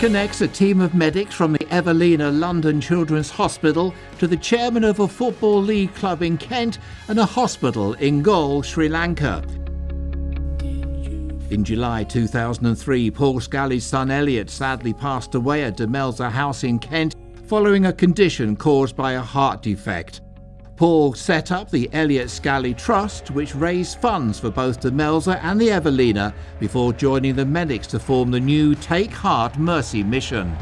connects a team of medics from the Evelina London Children's Hospital to the chairman of a Football League club in Kent and a hospital in Galle, Sri Lanka. In July 2003, Paul Scally's son Elliot sadly passed away at Demelza House in Kent following a condition caused by a heart defect. Paul set up the Elliot Scally Trust, which raised funds for both Demelza and the Evelina before joining the medics to form the new Take Heart Mercy mission.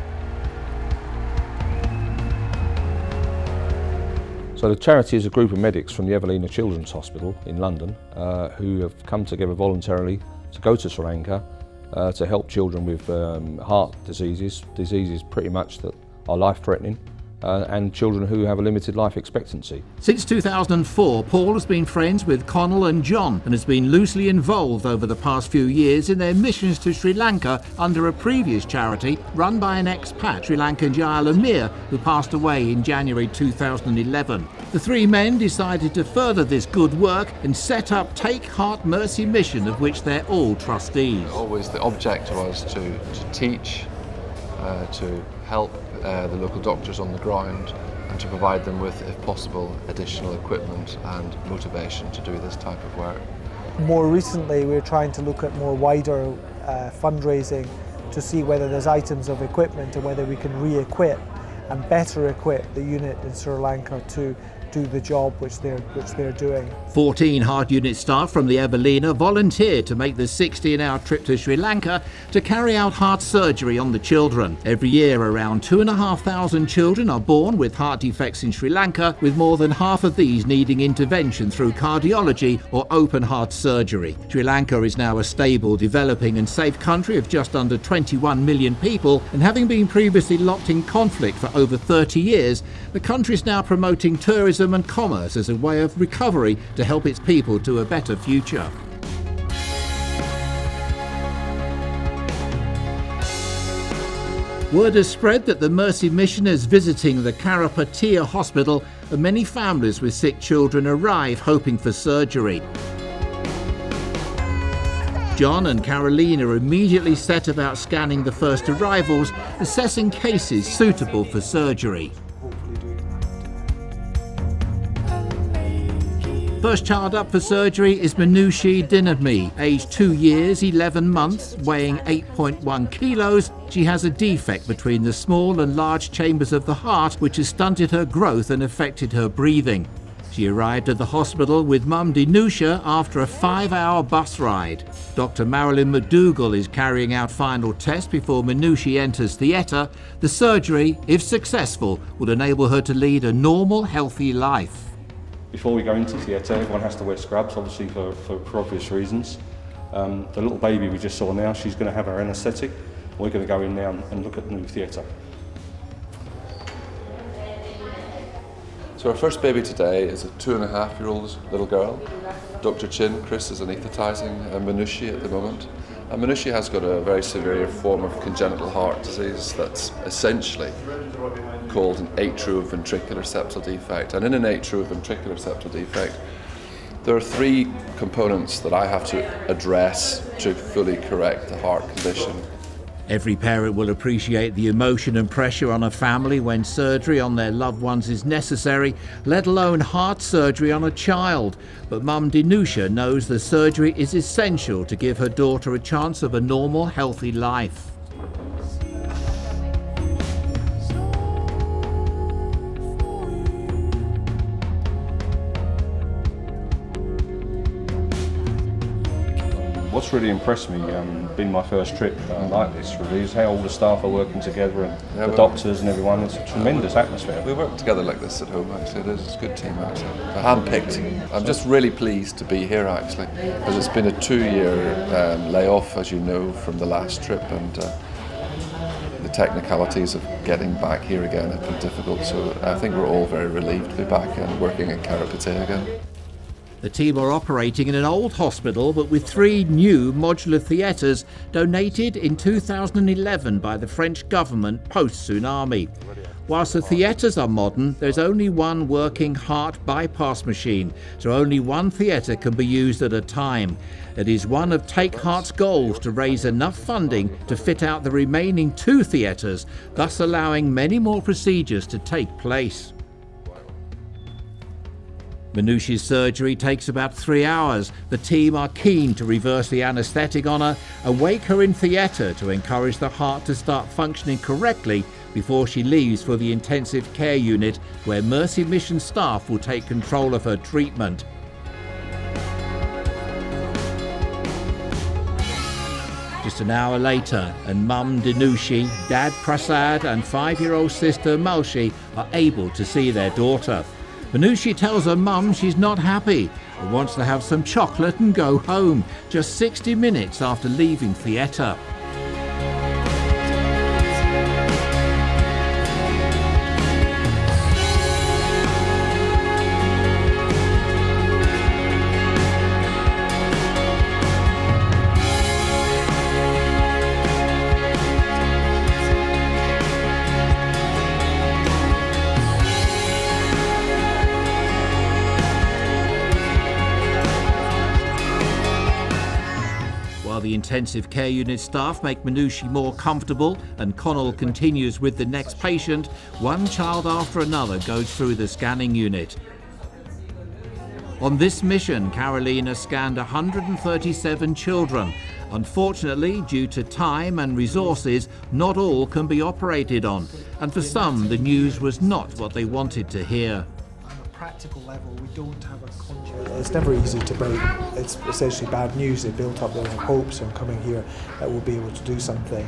So the charity is a group of medics from the Evelina Children's Hospital in London who have come together voluntarily to go to Sri Lanka to help children with heart diseases pretty much that are life-threatening, and children who have a limited life expectancy. Since 2004, Paul has been friends with Connell and John and has been loosely involved over the past few years in their missions to Sri Lanka under a previous charity run by an expat, Sri Lankan Jael Amir, who passed away in January 2011. The three men decided to further this good work and set up Take Heart Mercy Mission, of which they're all trustees. Always the object was to teach, to help the local doctors on the ground and to provide them with, if possible, additional equipment and motivation to do this type of work. More recently, we're trying to look at more wider fundraising to see whether there's items of equipment and whether we can re-equip and better equip the unit in Sri Lanka to do the job which they're doing. 14 heart unit staff from the Evelina volunteered to make the 16-hour trip to Sri Lanka to carry out heart surgery on the children. Every year around 2,500 children are born with heart defects in Sri Lanka, with more than half of these needing intervention through cardiology or open heart surgery. Sri Lanka is now a stable, developing and safe country of just under 21 million people, and having been previously locked in conflict for over 30 years, the country is now promoting tourism and commerce as a way of recovery to help its people to a better future. Word has spread that the Mercy Mission is visiting the Karapatia Hospital, and many families with sick children arrive hoping for surgery. John and Carolina immediately set about scanning the first arrivals, assessing cases suitable for surgery. First child up for surgery is Minushi Dinadmi, aged 2 years, 11 months, weighing 8.1 kilos. She has a defect between the small and large chambers of the heart, which has stunted her growth and affected her breathing. She arrived at the hospital with mum Dinusha after a 5-hour bus ride. Dr. Marilyn McDougall is carrying out final tests before Minushi enters theatre. The surgery, if successful, would enable her to lead a normal, healthy life. Before we go into theatre, everyone has to wear scrubs, obviously for obvious reasons. The little baby we just saw now, she's going to have her anaesthetic. We're going to go in now and look at the new theatre. So our first baby today is a 2.5-year-old little girl. Dr. Chin, Chris, is anaesthetising Minushi at the moment. And Minushi has got a very severe form of congenital heart disease that's essentially called an atrioventricular septal defect. And in an atrioventricular septal defect, there are 3 components that I have to address to fully correct the heart condition. Every parent will appreciate the emotion and pressure on a family when surgery on their loved ones is necessary, let alone heart surgery on a child. But mum Dinusha knows the surgery is essential to give her daughter a chance of a normal, healthy life. What's really impressed me, being my first trip like this, really, is how all the staff are working together and the doctors and everyone. It's a tremendous atmosphere. We work together like this at home, actually. It's a good team, actually. Handpicked. I'm just really pleased to be here, actually, because it's been a 2-year layoff, as you know, from the last trip, and the technicalities of getting back here again have been difficult. So I think we're all very relieved to be back and working in Karapatia again. The team are operating in an old hospital, but with 3 new modular theatres donated in 2011 by the French government post-tsunami. Whilst the theatres are modern, there's only one working heart bypass machine, so only one theatre can be used at a time. It is one of Take Heart's goals to raise enough funding to fit out the remaining 2 theatres, thus allowing many more procedures to take place. Minouche's surgery takes about 3 hours. The team are keen to reverse the anaesthetic on her and wake her in theatre to encourage the heart to start functioning correctly before she leaves for the intensive care unit, where Mercy Mission staff will take control of her treatment. Just an hour later, and Mum Dinouchi, Dad Prasad and 5-year-old sister Malshi are able to see their daughter. Minouche tells her mum she's not happy and wants to have some chocolate and go home, just 60 minutes after leaving theatre. The intensive care unit staff make Minouche more comfortable and Connell continues with the next patient. One child after another goes through the scanning unit. On this mission, Carolina scanned 137 children. Unfortunately, due to time and resources, not all can be operated on, and for some the news was not what they wanted to hear. Practical level, we don't have a conjure. It's never easy to break. It's essentially bad news. They built up their hopes on coming here that we'll be able to do something.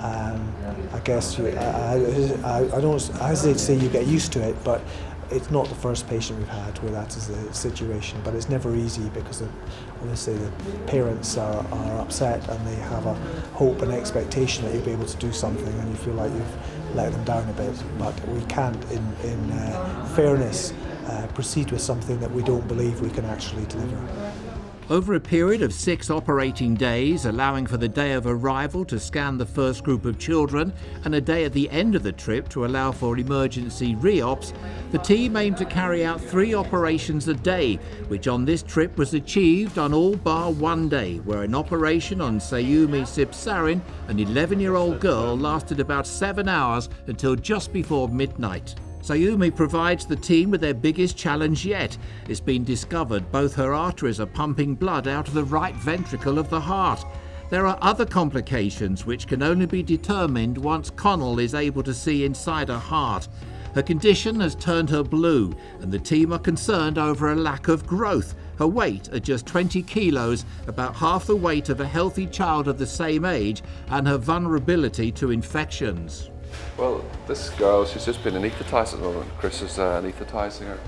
I guess I don't hesitate to say you get used to it, but it's not the first patient we've had where that is the situation. But it's never easy because obviously the parents are upset and they have a hope and expectation that you'll be able to do something, and you feel like you've let them down a bit. But we can't, in fairness, proceed with something that we don't believe we can actually deliver. Over a period of 6 operating days, allowing for the day of arrival to scan the first group of children and a day at the end of the trip to allow for emergency re-ops, the team aimed to carry out 3 operations a day, which on this trip was achieved on all bar one day, where an operation on Sayumi Sipsarin, an 11-year-old girl, lasted about 7 hours until just before midnight. Sayumi provides the team with their biggest challenge yet. It's been discovered both her arteries are pumping blood out of the right ventricle of the heart. There are other complications which can only be determined once Connell is able to see inside her heart. Her condition has turned her blue, and the team are concerned over a lack of growth. Her weight at just 20 kilos, about half the weight of a healthy child of the same age, and her vulnerability to infections. Well, this girl, she's just been anaesthetised at the moment. Chris is anaesthetising her,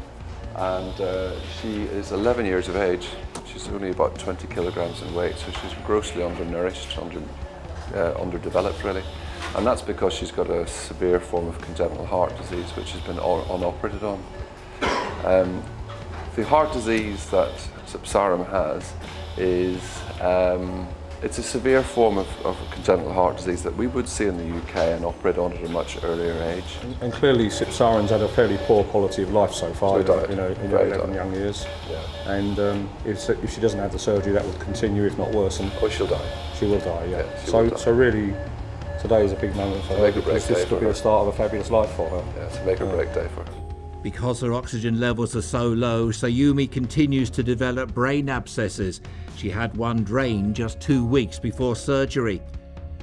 and she is 11 years of age. She's only about 20 kilograms in weight, so she's grossly undernourished, underdeveloped really. And that's because she's got a severe form of congenital heart disease, which has been unoperated on. The heart disease that Sipsarin has is it's a severe form of congenital heart disease that we would see in the UK and operate on at a much earlier age. And clearly Sipsarin's had a fairly poor quality of life so far, in her 11 young years. Yeah. And if she doesn't have the surgery, that will continue, if not worsen. Oh, she'll die. She will die, yeah. So really, today is a big moment for her, because this could be the start of a fabulous life for her. Yeah, it's a make or break day for her. Because her oxygen levels are so low, Sayumi continues to develop brain abscesses. She had one drained just 2 weeks before surgery.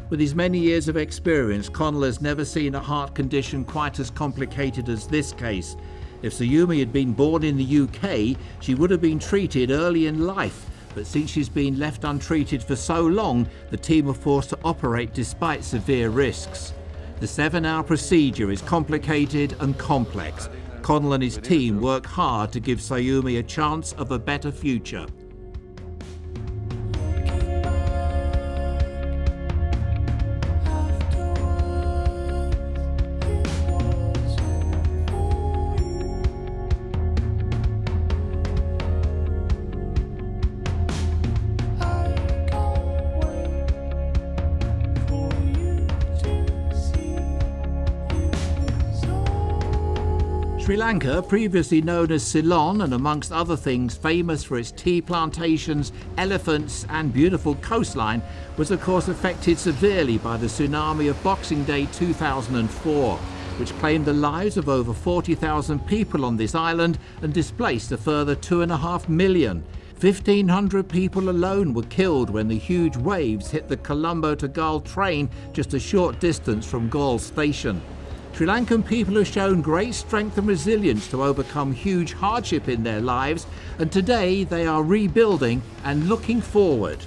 With his many years of experience, Connell has never seen a heart condition quite as complicated as this case. If Sayumi had been born in the UK, she would have been treated early in life. But since she's been left untreated for so long, the team are forced to operate despite severe risks. The 7-hour procedure is complicated and complex. Connell and his team work hard to give Sayumi a chance of a better future. Sri Lanka, previously known as Ceylon and amongst other things famous for its tea plantations, elephants and beautiful coastline, was of course affected severely by the tsunami of Boxing Day 2004, which claimed the lives of over 40,000 people on this island and displaced a further 2.5 million. 1,500 people alone were killed when the huge waves hit the Colombo to Galle train just a short distance from Galle station. Sri Lankan people have shown great strength and resilience to overcome huge hardship in their lives, and today they are rebuilding and looking forward.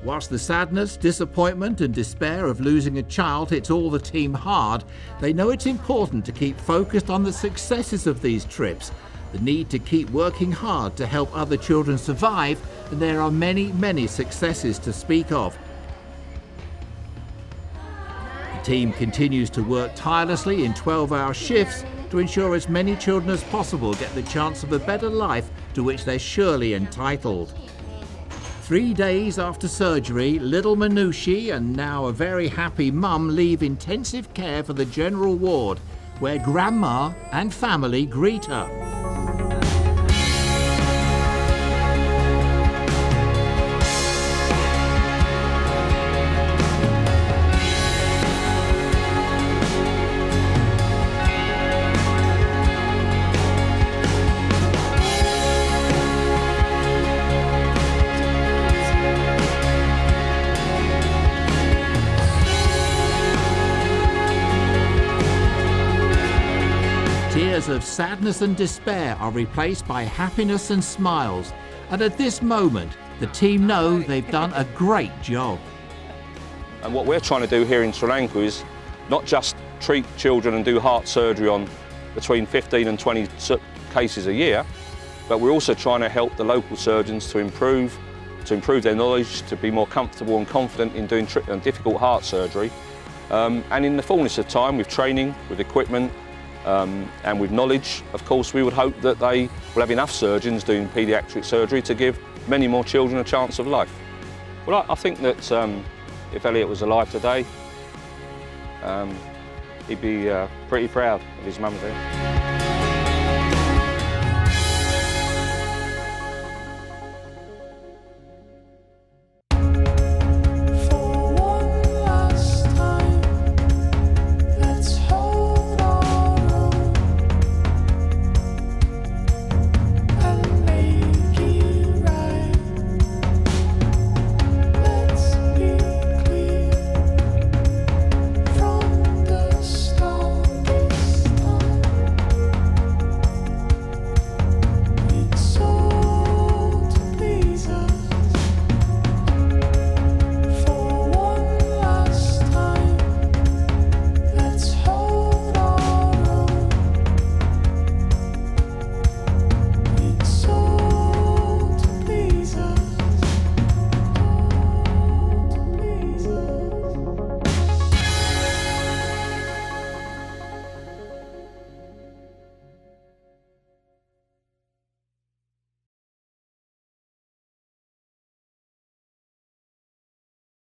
Whilst the sadness, disappointment and despair of losing a child hits all the team hard, they know it's important to keep focused on the successes of these trips, the need to keep working hard to help other children survive, and there are many, many successes to speak of. The team continues to work tirelessly in 12-hour shifts to ensure as many children as possible get the chance of a better life to which they're surely entitled. 3 days after surgery, little Manushi and now a very happy mum leave intensive care for the general ward, where grandma and family greet her. Tears of sadness and despair are replaced by happiness and smiles, and at this moment the team know they've done a great job. And what we're trying to do here in Sri Lanka is not just treat children and do heart surgery on between 15 and 20 cases a year, but we're also trying to help the local surgeons to improve their knowledge, to be more comfortable and confident in doing difficult heart surgery. And in the fullness of time, with training, with equipment, and with knowledge, of course, we would hope that they will have enough surgeons doing paediatric surgery to give many more children a chance of life. Well, I think that if Elliot was alive today, he'd be pretty proud of his mum there.